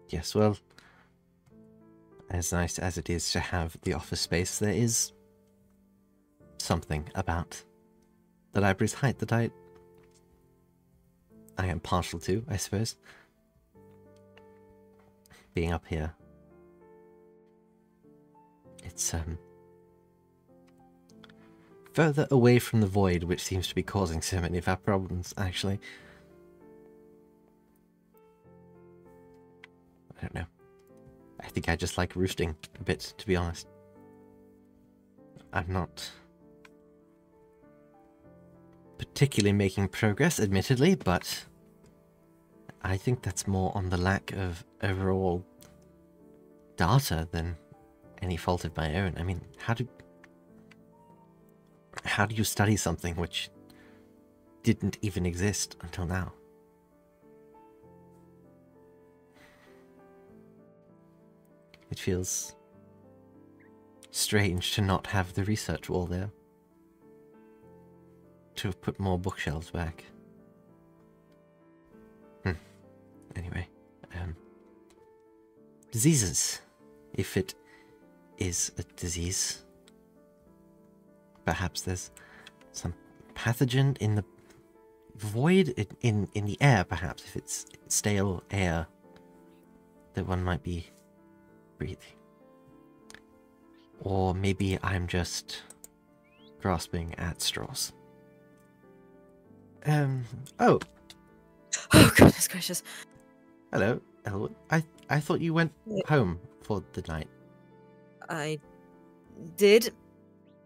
Yes, well, as nice as it is to have the office space, there is something about the library's height that I am partial to, I suppose. Being up here. It's, further away from the void, which seems to be causing so many of our problems, actually. I don't know. I think I just like roosting a bit, to be honest. I'm not particularly making progress, admittedly, but I think that's more on the lack of overall data than any fault of my own. I mean, how do you study something which didn't even exist until now? It feels strange to not have the research wall there. To have put more bookshelves back. Anyway, diseases. If it is a disease, perhaps there's some pathogen in the void, in the air, perhaps, if it's stale air that one might be breathing. Or maybe I'm just grasping at straws. Oh, goodness gracious. Hello, Elwood. I thought you went home for the night. I did.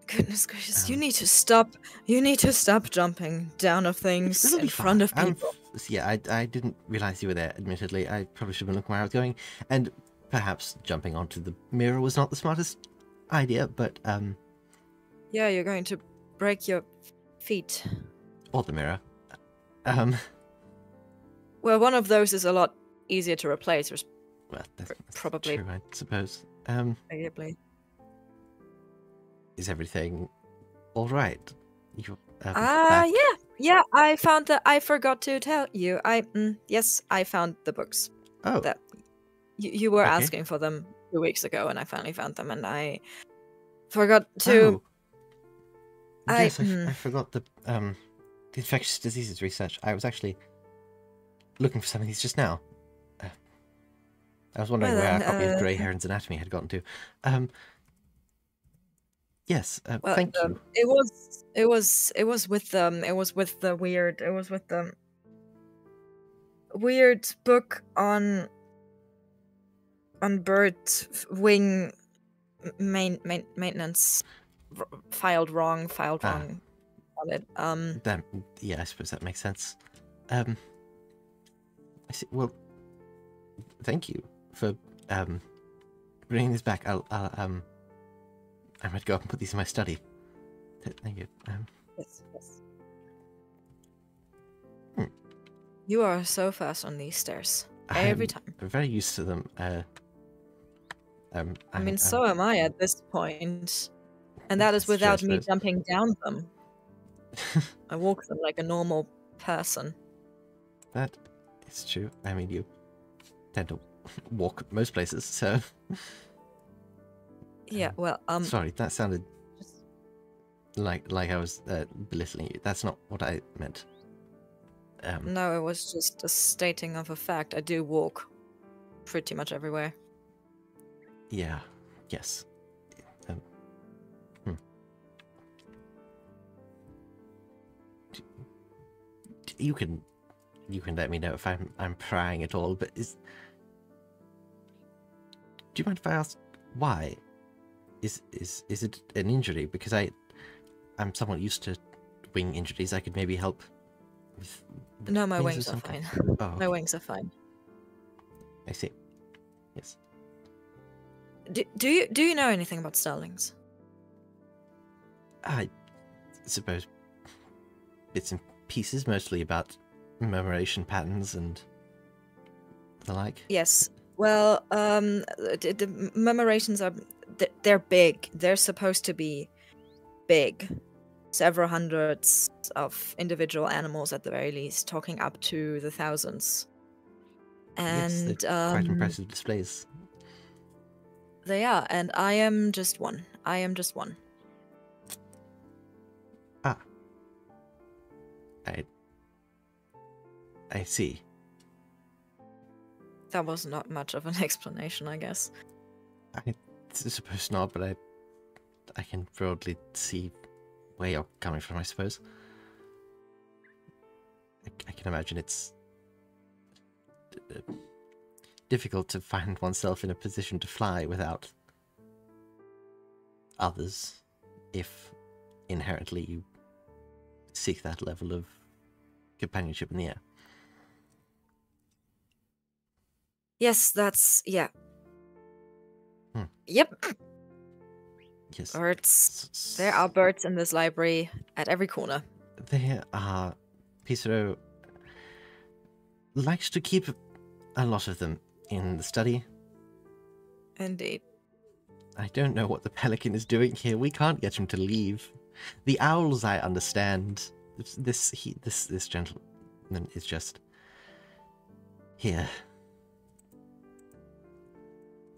Goodness gracious, you need to stop jumping down of things in front of people. Yeah, I didn't realize you were there, admittedly. I probably should have been looking where I was going. And perhaps jumping onto the mirror was not the smartest idea, but, Yeah, you're going to break your feet. Or the mirror. Well, one of those is a lot easier to replace. Well, that's probably true, I suppose. Probably. Is everything all right? You yeah. I found that. I forgot to tell you. Yes, I found the books. Oh, that you were okay. asking for them 2 weeks ago, and I finally found them, and I forgot to. Oh. Yes, I forgot the infectious diseases research. I was actually looking for some of these just now. I was wondering where our copy of Grey Heron's Anatomy had gotten to. Yes, well, thank you. It was with the weird book on bird wing maintenance. Filed wrong on it. Yeah, I suppose that makes sense. I see. Well, thank you for bringing this back. I might go up and put these in my study. Thank you. Yes. You are so fast on these stairs every time. I'm very used to them. So am I at this point, and that is without me jumping down them. I walk them like a normal person. That is true. I mean, you tend to walk most places, so. Yeah, well, Sorry, that sounded like I was belittling you. That's not what I meant. No, it was just a stating of a fact. I do walk pretty much everywhere. Yeah. Yes. You can let me know if I'm prying at all, but do you mind if I ask why? Is it an injury? Because I'm somewhat used to wing injuries. I could maybe help with. No, my wings are fine. Oh, okay. My wings are fine. I see. Yes. Do you know anything about starlings? I suppose bits and pieces, mostly about murmuration patterns and the like. Yes. Well, the murmurations are they're big. They're supposed to be big, several hundreds of individual animals at the very least, talking up to the thousands. Yes, And they're quite impressive displays. they are, and I am just one. I am just one. Ah. I see. That was not much of an explanation, I guess. I suppose not, but I can broadly see where you're coming from, I suppose. I can imagine it's difficult to find oneself in a position to fly without others, if inherently you seek that level of companionship in the air. Yes, that's... yeah. Hmm. Yep. Yes. Birds. There are birds in this library at every corner. There are... Pizarro likes to keep a lot of them in the study. Indeed. I don't know what the pelican is doing here. We can't get him to leave. The owls, I understand. This gentleman is just here.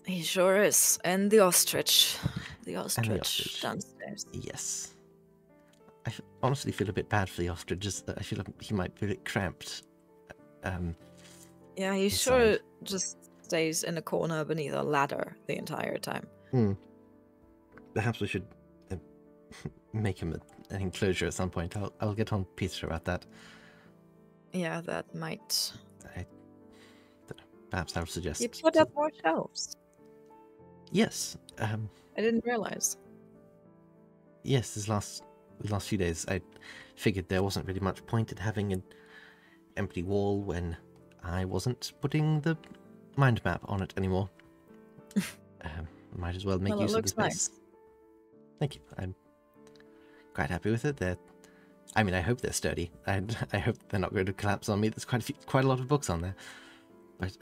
He sure is. And the ostrich. The ostrich downstairs. Yes. I honestly feel a bit bad for the ostrich. I feel like he might be a bit cramped. Yeah, he inside. sure just stays in a corner beneath a ladder the entire time. Perhaps we should make him an enclosure at some point. I'll get on Peter about that. Yeah, that might... Perhaps I'll suggest... You put up more shelves. Yes. I didn't realize. Yes, the last few days I figured there wasn't really much point in having an empty wall when I wasn't putting the mind map on it anymore. Might as well make use of the space. Nice. Thank you. I'm quite happy with it. I mean, I hope they're sturdy. I hope they're not going to collapse on me. There's quite a lot of books on there. But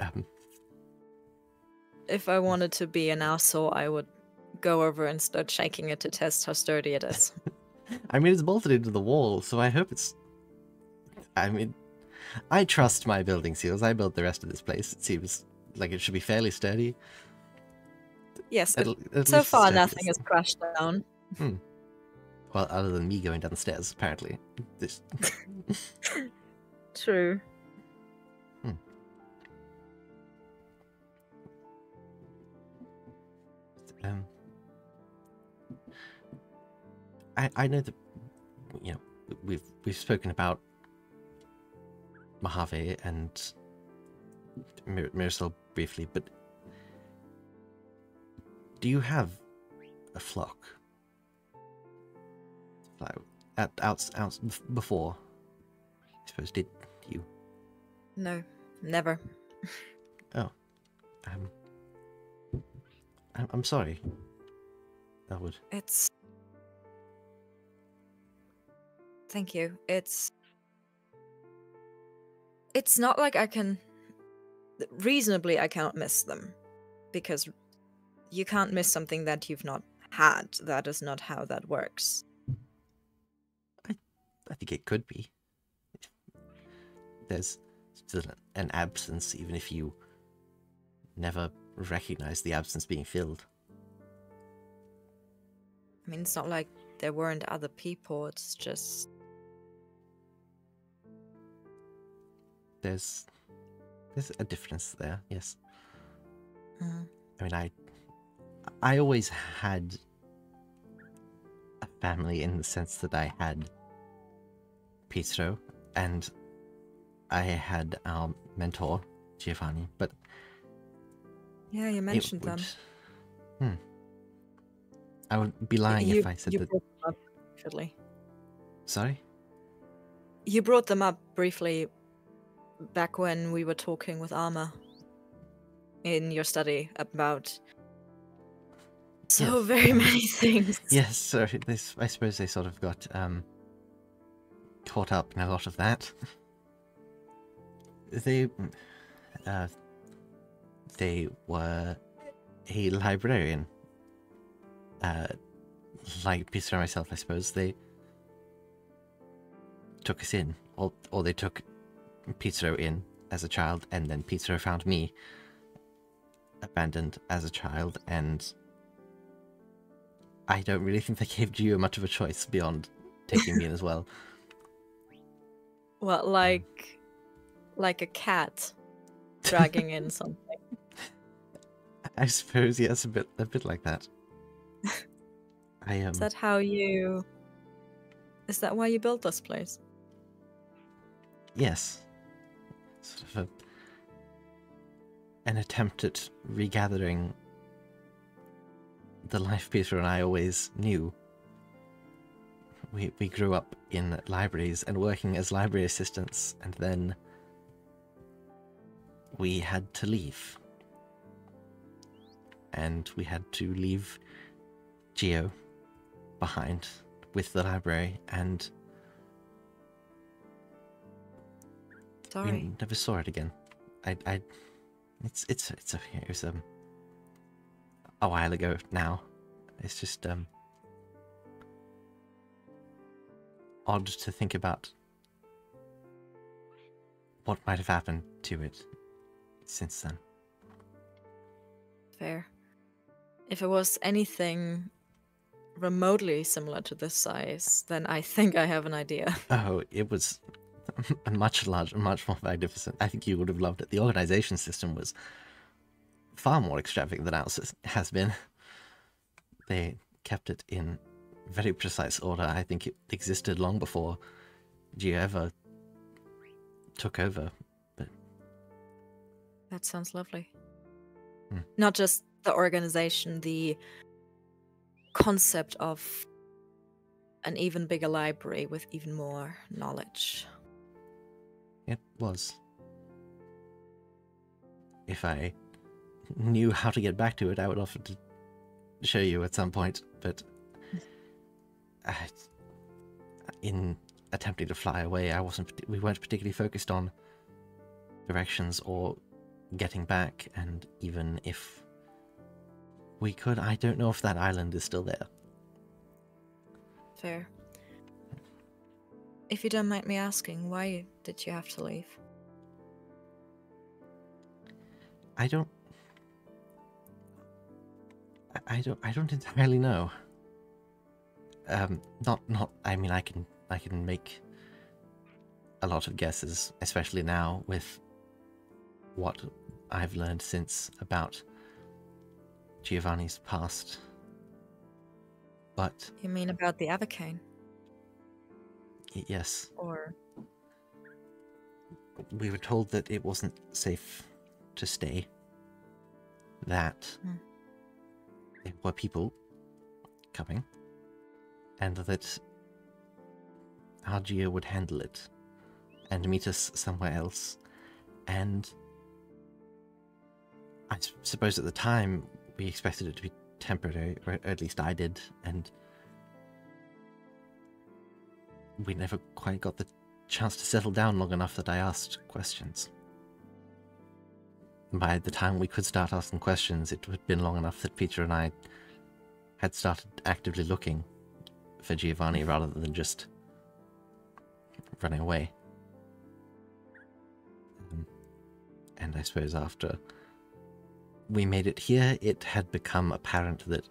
if I wanted to be an asshole, I would go over and start shaking it to test how sturdy it is. I mean, it's bolted into the wall, so I hope it's... I mean, I trust my building seals. I built the rest of this place. It seems like it should be fairly sturdy. Yes, At so least far sturdy nothing as- has crashed down. Well, other than me going down the stairs, apparently. This... True. I know that, you know, we've spoken about Mojave and Mirasol briefly, but do you have a flock? Out before, I suppose, did you? No, never. Oh, I'm sorry, Elwood. It's... Thank you. It's not like I can... Reasonably, I cannot miss them. Because you can't miss something that you've not had. That is not how that works. I think it could be. There's still an absence, even if you never recognize the absence being filled. I mean, it's not like there weren't other people, it's just... There's a difference there, yes. I mean, I always had a family in the sense that I had Pietro and I had our mentor, Giovanni, but... Yeah, you mentioned them. I would be lying if I said you that... brought them up, actually. Sorry? You brought them up briefly back when we were talking with Arma in your study about so very many things. Yes, so I suppose they sort of got caught up in a lot of that. They were a librarian, like Peter and myself, I suppose. took us in, or they took Pietro in as a child, and then Pietro found me abandoned as a child, and I don't really think they gave Gio much of a choice beyond taking me in as well. Well, like a cat dragging in something. I suppose, yes, a bit like that. Is that how you? Is that why you built this place? Yes. Sort of an attempt at regathering the life Peter and I always knew. We grew up in libraries and working as library assistants, and then we had to leave. And we had to leave Gio behind with the library, and sorry, we never saw it again. It was a while ago now. It's just odd to think about what might have happened to it since then. Fair. If it was anything remotely similar to this size, then I think I have an idea. Oh, it was much larger, much more magnificent. I think you would have loved it. The organization system was far more extravagant than ours has been. They kept it in very precise order. I think it existed long before Gio ever took over. But that sounds lovely. Not just the organization, the concept of an even bigger library with even more knowledge. It was. If I knew how to get back to it, I would offer to show you at some point, but in attempting to fly away, we weren't particularly focused on directions or getting back, and even if we could, I don't know if that island is still there. Fair. If you don't mind me asking, why did you have to leave? I don't entirely know. I mean, I can make a lot of guesses, especially now with what I've learned since about Giovanni's past. But you mean about the Avocane? Yes. Or we were told that it wasn't safe to stay. That there were people coming, and that Argia would handle it and meet us somewhere else. And I suppose at the time we expected it to be temporary, or at least I did, and we never quite got the chance to settle down long enough that I asked questions. By the time we could start asking questions, it had been long enough that Peter and I had started actively looking for Giovanni rather than just running away. And I suppose after we made it here, it had become apparent that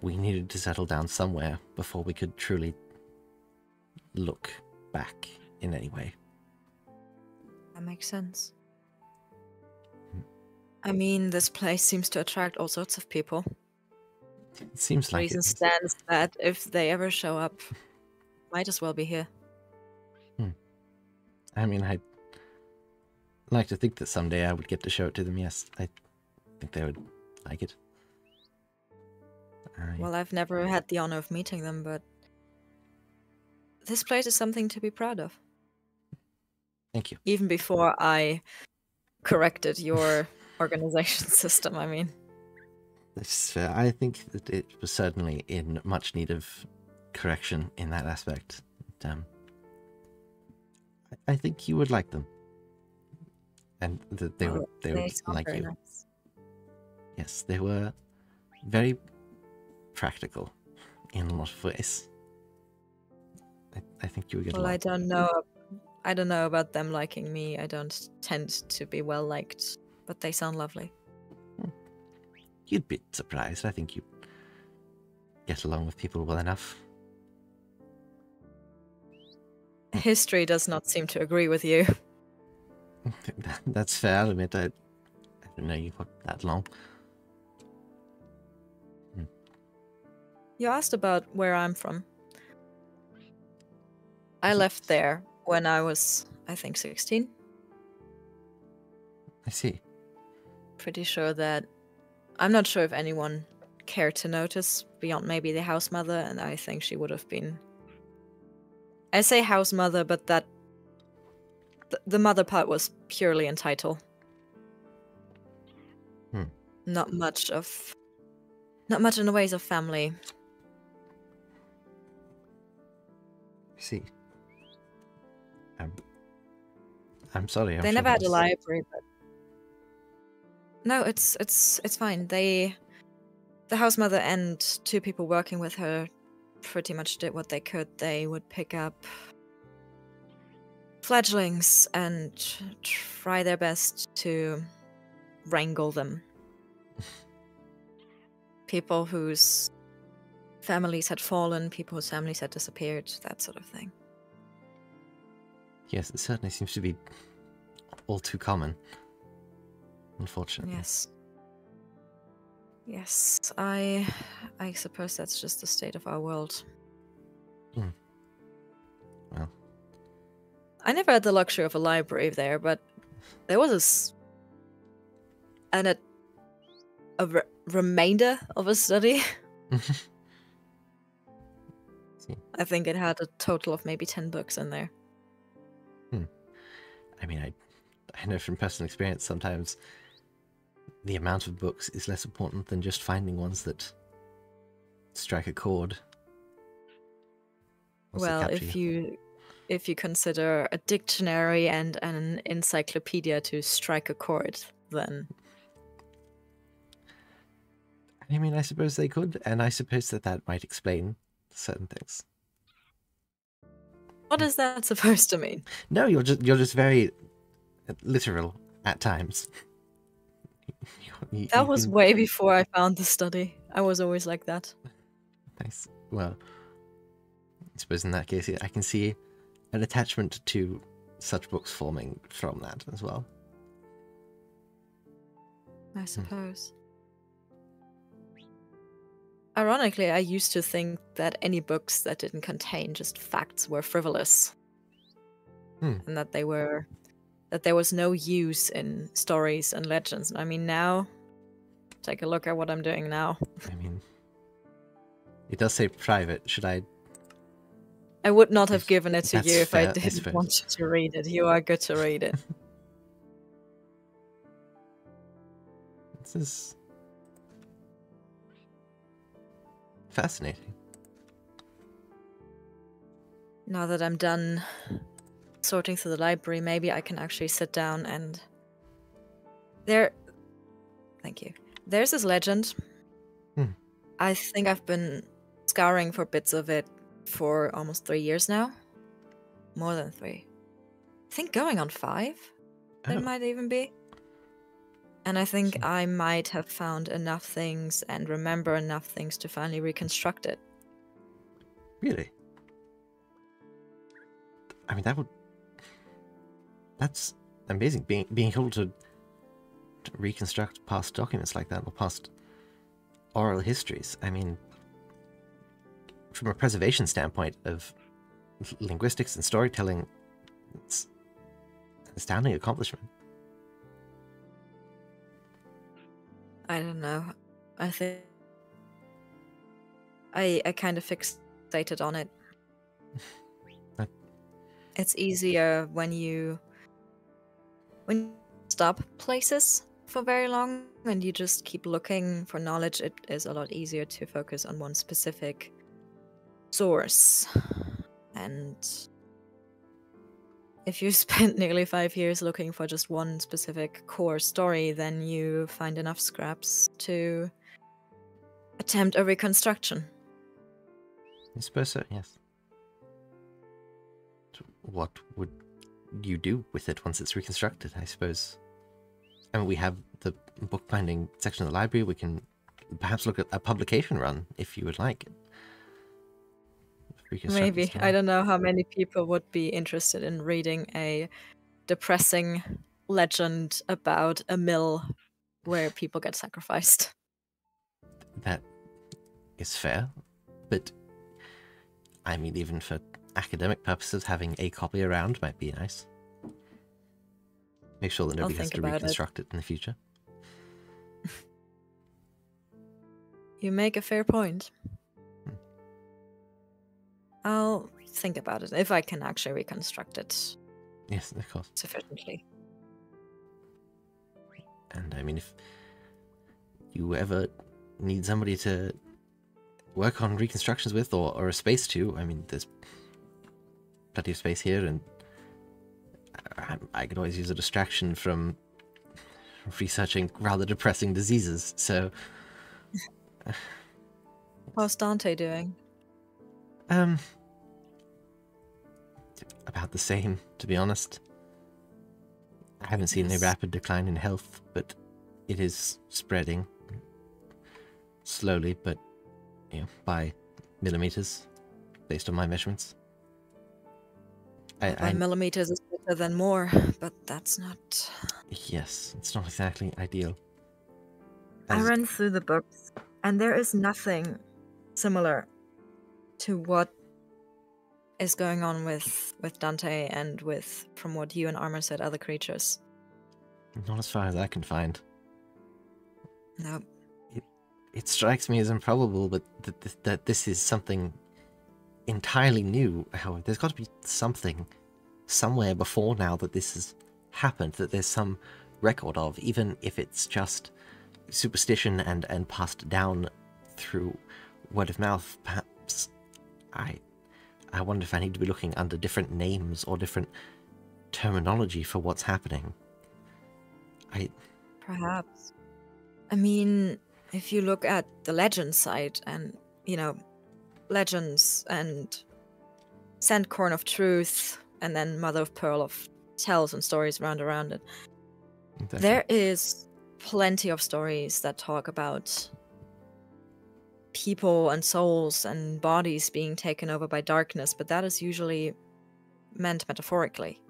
we needed to settle down somewhere before we could truly look back in any way. That makes sense. I mean, this place seems to attract all sorts of people. It seems like reason stands that if they ever show up, might as well be here. I mean, I'd like to think that someday I would get to show it to them. Yes, I think they would like it. Well, I've never had the honor of meeting them, but this place is something to be proud of. Thank you. Even before I corrected your organization system, I mean. I think that it was certainly in much need of correction in that aspect. I think you would like them, and that they would like you. Nice. Yes, they were very practical in a lot of ways. I think you would get Well, along. I don't know about them liking me. I don't tend to be well liked, but they sound lovely. You'd be surprised. I think you get along with people well enough. History does not seem to agree with you. That's fair. I'll admit, I don't know you for that long. You asked about where I'm from. I left there when I was, I think, 16. I see. Pretty sure that... I'm not sure if anyone cared to notice beyond maybe the house mother, and I think she would have been... I say house mother, but that... The mother part was purely in title. Not much in the ways of family. I see. I'm sorry. They never had a library, but no, it's fine. The house mother and 2 people working with her pretty much did what they could. They would pick up fledglings and try their best to wrangle them. People whose families had fallen, people whose families had disappeared, that sort of thing. Yes, it certainly seems to be all too common, unfortunately. Yes, I suppose that's just the state of our world. Well, I never had the luxury of a library there, but there was a remainder of a study. I think it had a total of maybe 10 books in there. I mean, I know from personal experience sometimes the amount of books is less important than just finding ones that strike a chord. Well, if you consider a dictionary and an encyclopedia to strike a chord, then... I mean, I suppose they could, and I suppose that might explain certain things. What is that supposed to mean? No, you're just very literal at times. That was way before I found the study. I was always like that. Nice. Well, I suppose in that case, I can see an attachment to such books forming from that as well. I suppose. Ironically, I used to think that any books that didn't contain just facts were frivolous. And that there was no use in stories and legends. I mean, now, take a look at what I'm doing now. I mean, it does say private. Should I? I would not have given it to That's you if fair, I I didn't suppose. want you to read it. You are good to read it. This is fascinating. Now that I'm done sorting through the library, maybe I can actually sit down and... Thank you. There's this legend. I think I've been scouring for bits of it for almost 3 years now. More than 3. I think going on 5. It might even be. And I think I might have found enough things and remember enough things to finally reconstruct it. Really? I mean, that's amazing. Being able to reconstruct past documents like that, or past oral histories. I mean, from a preservation standpoint of linguistics and storytelling, it's an astounding accomplishment. I don't know. I think I kind of fixated on it. It's easier when you stop places for very long and you just keep looking for knowledge. It is a lot easier to focus on one specific source. And if you spend nearly 5 years looking for just one specific core story, then you find enough scraps to attempt a reconstruction. I suppose so, yes. what would you do with it once it's reconstructed, I suppose? I mean, we have the bookbinding section of the library. We can perhaps look at a publication run, if you would like. Maybe. I don't know how many people would be interested in reading a depressing legend about a mill where people get sacrificed. That is fair, but I mean, even for academic purposes, having a copy around might be nice. Make sure that nobody has to reconstruct it in the future. You make a fair point. I'll think about it, if I can actually reconstruct it. Yes, of course. Sufficiently. And I mean, if you ever need somebody to work on reconstructions with, or a space to, I mean, there's plenty of space here, and I could always use a distraction from researching rather depressing diseases, so... How's Dante doing? About the same, to be honest. I haven't seen a rapid decline in health, but it is spreading slowly, but by millimeters, based on my measurements. By millimeters is better than more, but that's not... Yes, it's not exactly ideal. I ran through the books, and there is nothing similar to what is going on with Dante and with, from what you and Armor said, other creatures. Not as far as I can find. No. It strikes me as improbable, but that this is something entirely new. However, there's got to be something somewhere before now that this has happened, that there's some record of, even if it's just superstition and passed down through word of mouth. Perhaps I wonder if I need to be looking under different names or different terminology for what's happening. Perhaps. I mean, if you look at the legend side and, legends and Sandcorn of Truth and then Mother of Pearl of tells and stories around it. Definitely. There is plenty of stories that talk about people and souls and bodies being taken over by darkness, but that is usually meant metaphorically.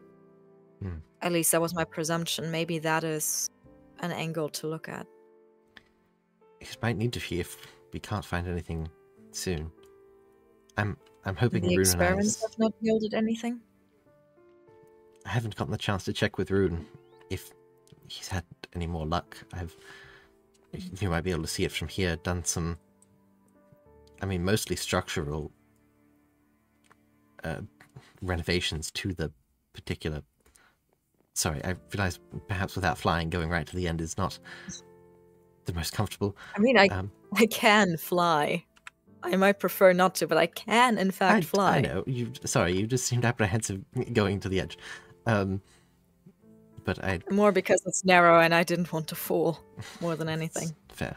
At least that was my presumption. Maybe that is an angle to look at. It might need to be if we can't find anything soon. I'm hoping the Rune experiments have not yielded anything. I haven't gotten the chance to check with Rune if he's had any more luck. You might be able to see it from here. Done some, mostly structural renovations to the particular. Sorry, I realize perhaps without flying, going right to the end is not the most comfortable. I can fly. I might prefer not to, but I can, in fact, fly. I know. You just seemed apprehensive going to the edge. But more because it's narrow and I didn't want to fall more than anything. Fair.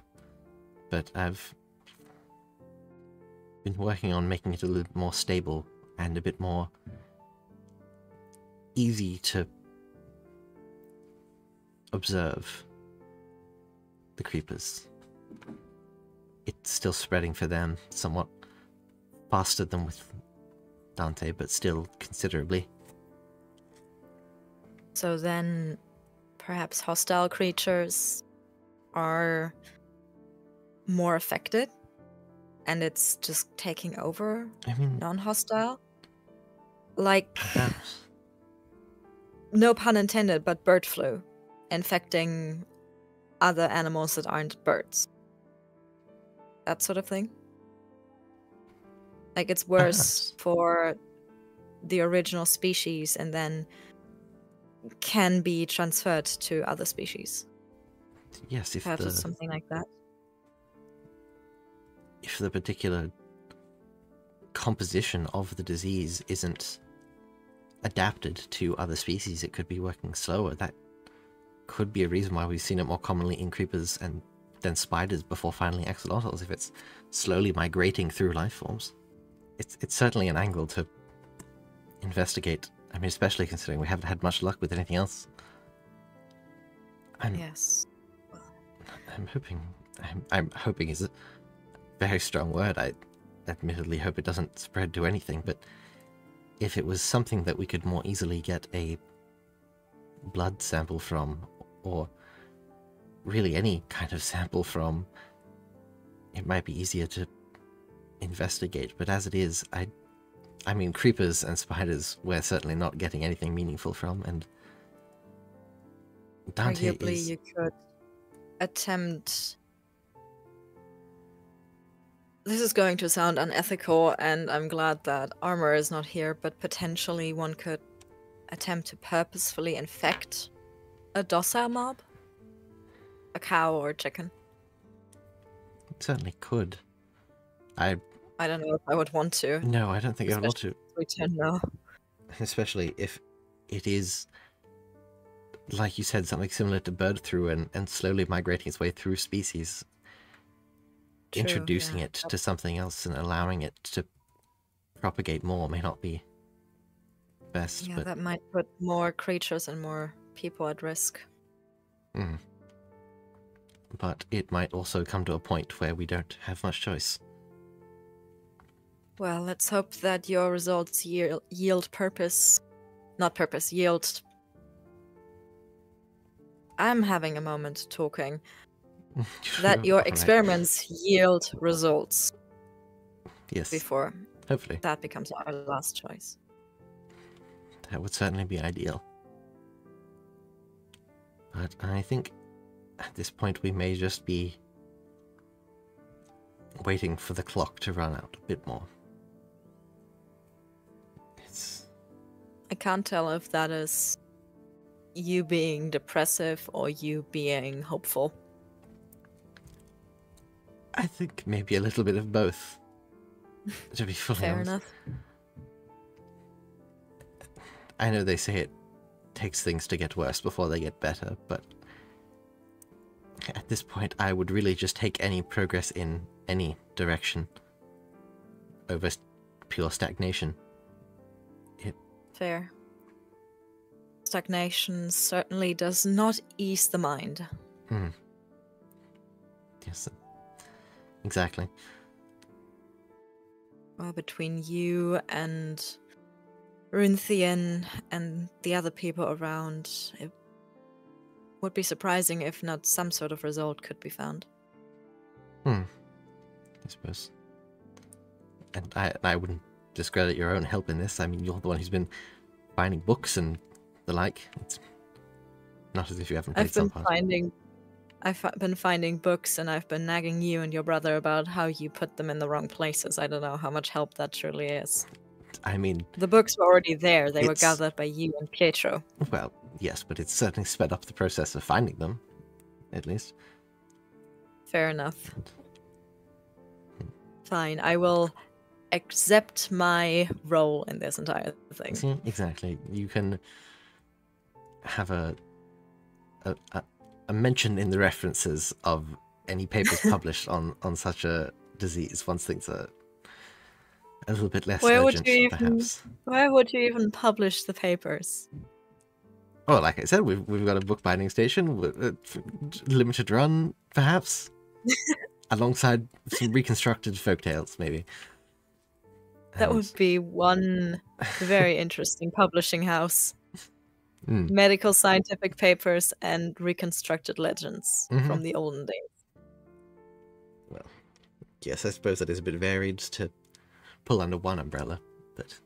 But I've been working on making it a little more stable and a bit more easy to observe the creepers. It's still spreading for them, somewhat faster than with Dante, but still considerably. So then, perhaps hostile creatures are more affected, and it's just taking over non-hostile? Like, perhaps. No pun intended, but bird flu, infecting other animals that aren't birds. That sort of thing. Like, it's worse for the original species and then can be transferred to other species. Yes, if perhaps it's something like that. If the particular composition of the disease isn't adapted to other species, it could be working slower. That could be a reason why we've seen it more commonly in creepers and then spiders before finally axolotls, if it's slowly migrating through life forms. It's certainly an angle to investigate I mean, especially considering we haven't had much luck with anything else. Yes. I'm hoping... I'm hoping is a very strong word. I admittedly hope it doesn't spread to anything, but if it was something that we could more easily get a blood sample from, or really any kind of sample from, it might be easier to investigate. But as it is, I mean, creepers and spiders we're certainly not getting anything meaningful from, and Dante Arguably, is... you could attempt... This is going to sound unethical, and I'm glad that Armor is not here, but potentially one could attempt to purposefully infect a docile mob? A cow or a chicken? It certainly could. I don't know if I would want to. No, I don't think I would want to. Return now. Especially if it is, like you said, something similar to bird through and slowly migrating its way through species. True, Introducing it to something else and allowing it to propagate more may not be best. Yeah, but that might put more creatures and more people at risk. But it might also come to a point where we don't have much choice. Well, let's hope that your results yield purpose. Not purpose, yield... I'm having a moment talking. That your experiments yield results. Yes. Before hopefully that becomes our last choice. That would certainly be ideal. But I think at this point we may just be waiting for the clock to run out a bit more. I can't tell if that is you being depressive or you being hopeful. I think maybe a little bit of both, to be fully Fair honest. enough. I know they say it takes things to get worse before they get better, but at this point I would really just take any progress in any direction over pure stagnation. Fair. Stagnation certainly does not ease the mind. Yes, exactly. Well, between you and Runthian and the other people around, it would be surprising if not some sort of result could be found. I suppose. And I wouldn't discredit your own help in this. I mean, you're the one who's been finding books and the like. It's not as if you haven't played some part. I've been finding books, and I've been nagging you and your brother about how you put them in the wrong places. I don't know how much help that truly is. I mean... The books were already there. They were gathered by you and Pietro. Well, yes, but it's certainly sped up the process of finding them, at least. Fair enough. Fine, I will accept my role in this entire thing. See, exactly. You can have a mention in the references of any papers published on such a disease once things are a little bit less urgent, perhaps. Where would you even publish the papers? Well, like I said, we've got a bookbinding station, limited run, perhaps, alongside some reconstructed folktales, maybe. That would be one very interesting publishing house. Medical scientific papers and reconstructed legends from the olden days. Well, yes, I suppose that is a bit varied to pull under one umbrella, but...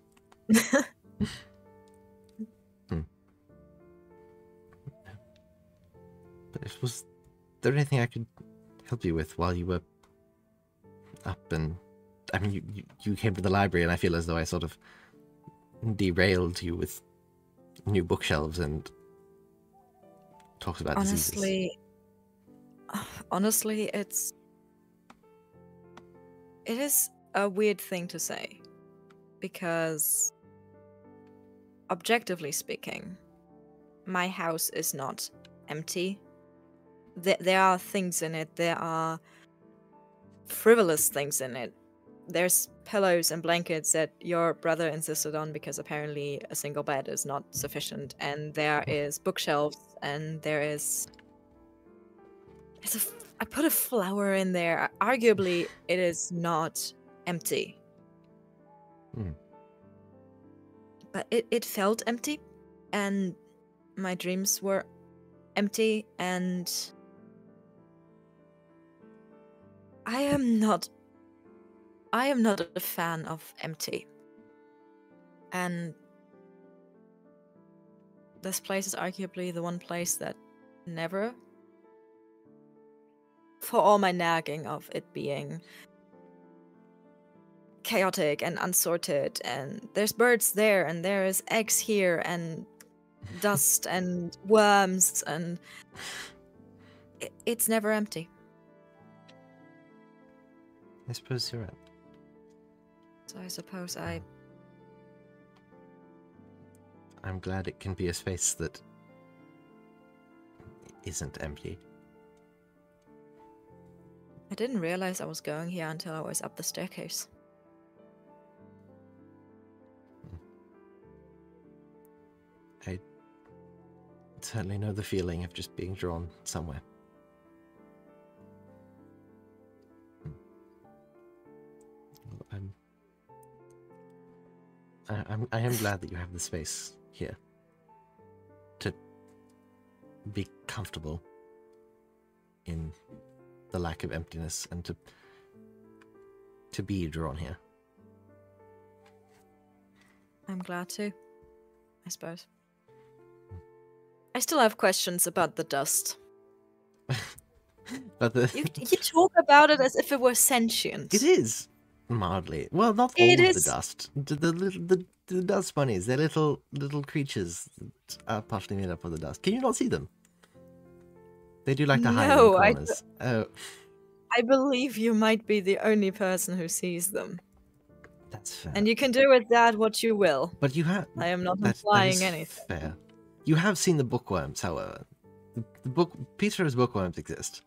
But was there anything I could help you with while you were up and... I mean, you came to the library and I feel as though I sort of derailed you with new bookshelves and talks about diseases. Honestly, it is a weird thing to say, because objectively speaking, my house is not empty. There are things in it. There are frivolous things in it. There's pillows and blankets that your brother insisted on because apparently a single bed is not sufficient. And there is bookshelves, and I put a flower in there. Arguably, it is not empty. But it felt empty, and my dreams were empty, and I am not a fan of empty. And this place is arguably the one place that never, for all my nagging of it being chaotic and unsorted, and there's birds there, and there is eggs here, and dust and worms, and it's never empty. I suppose you're right. So I suppose I'm glad it can be a space that isn't empty. I didn't realize I was going here until I was up the staircase. I certainly know the feeling of just being drawn somewhere. I am glad that you have the space here to be comfortable in the lack of emptiness and to be drawn here. I'm glad too, I suppose. I still have questions about the dust. But You talk about it as if it were sentient. It is mildly. Well, not all of the dust. The dust bunnies, they're little creatures that are partially made up of the dust. Can you not see them? They do like to hide in corners. I believe you might be the only person who sees them. That's fair. And you can do with that what you will. But you have. I am not implying anything. Fair. You have seen the bookworms, however. Peter's bookworms exist.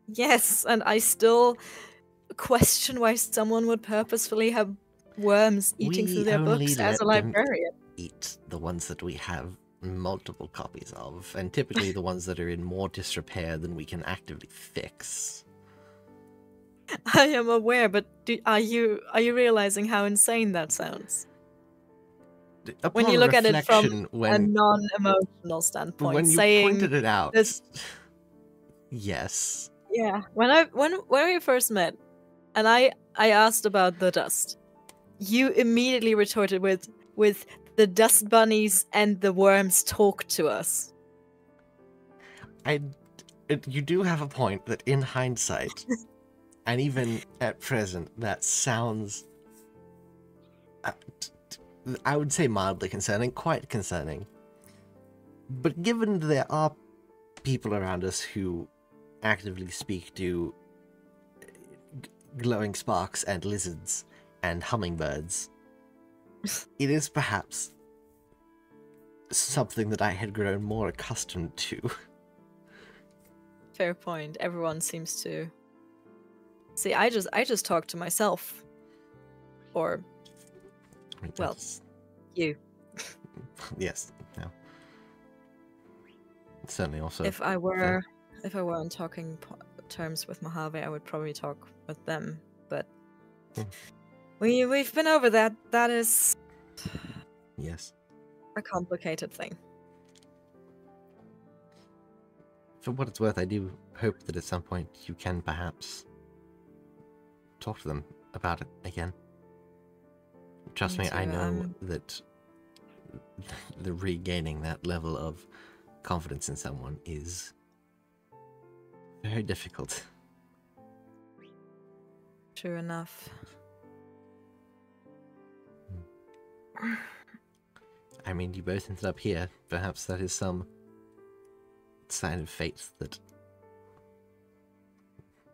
Yes, and I still question why someone would purposefully have worms eating through their books as a librarian. Eat the ones that we have multiple copies of, and typically the ones that are in more disrepair than we can actively fix. I am aware, but are you realizing how insane that sounds? When you look at it from a non-emotional standpoint, when you pointed it out, yes. Yeah, when we first met, and I asked about the dust, you immediately retorted with the dust bunnies and the worms talk to us. You do have a point that in hindsight, and even at present, that sounds, I would say mildly concerning, quite concerning. But given there are people around us who actively speak to glowing sparks and lizards and hummingbirds, it is perhaps something that I had grown more accustomed to. Fair point. Everyone seems to. See, I just talk to myself. Or, well, you. Yes. No. Certainly also. If I were on talking terms with Mojave, I would probably talk with them. But we've been over that. That is. Yes. A complicated thing. For what it's worth, I do hope that at some point you can perhaps talk to them about it again. Trust me, I know that the regaining that level of confidence in someone is very difficult. True enough. I mean, you both ended up here. Perhaps that is some sign of fate that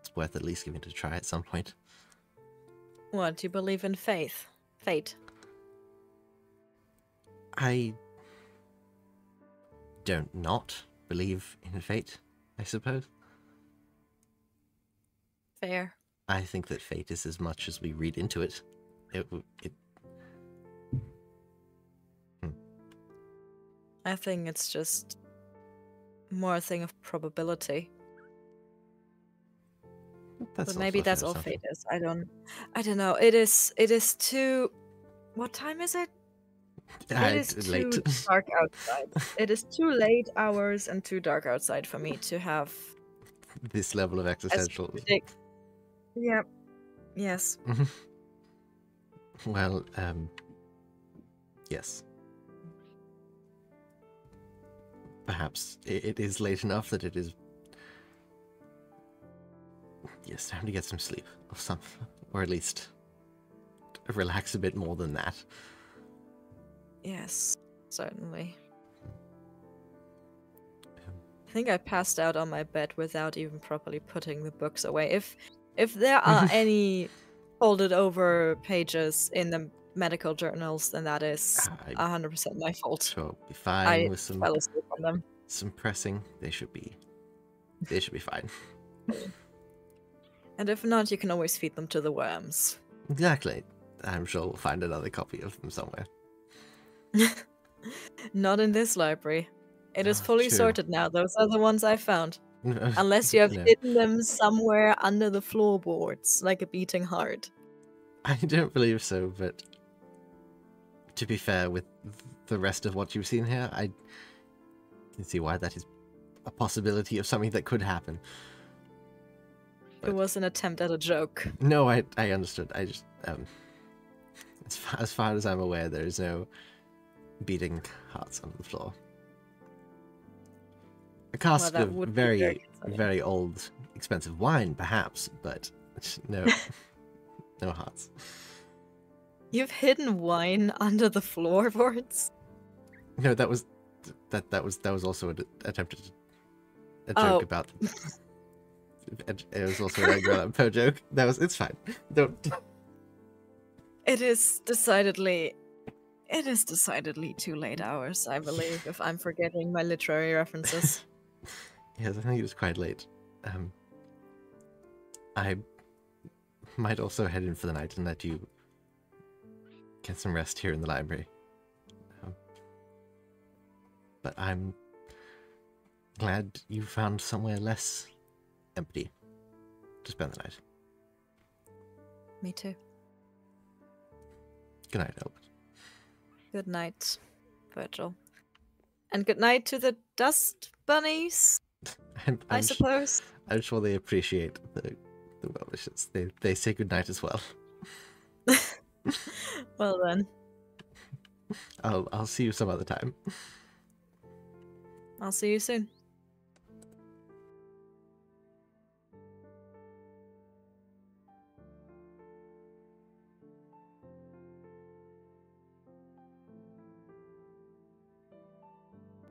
it's worth at least giving it a try at some point. What, do you believe in faith? Fate? I don't not believe in fate, I suppose. Fair. I think that fate is as much as we read into it. I think it's just more a thing of probability. But maybe that's all fate is. I don't know. It is too. What time is it? It is too dark outside. It is too late hours and too dark outside for me to have this level of existential. Yep. Yes. Well, yes. Perhaps it is late enough that it is. Yes, time to get some sleep or something, or at least relax a bit more than that. Yes, certainly. I think I passed out on my bed without even properly putting the books away. If there are any folded over pages in the medical journals, then that is 100% my fault. Sure, be fine with some fell asleep on them. Some pressing. They should be fine. And if not, you can always feed them to the worms. Exactly. I'm sure we'll find another copy of them somewhere. Not in this library. It is fully sorted now. Those are the ones I found. Unless you have hidden them somewhere under the floorboards, like a beating heart. I don't believe so, but to be fair, with the rest of what you've seen here, I can see why that is a possibility of something that could happen. But it was an attempt at a joke. No, I understood. I just, as far as I'm aware, there is no beating hearts on the floor. A cask of very, very old, expensive wine, perhaps, but no, no hearts. You've hidden wine under the floorboards? No, that was also an attempted a joke about. It was also a regular Poe joke. It's fine. Don't. It is decidedly too late hours, I believe, if I'm forgetting my literary references. Yes, I think it was quite late. I might also head in for the night and let you get some rest here in the library. But I'm glad you found somewhere less empty to spend the night. Me too. Good night, Elwood. Good night, Virgil. And good night to the dust bunnies, I suppose. I'm sure they appreciate the well wishes. They say good night as well. Well then. I'll see you some other time. I'll see you soon.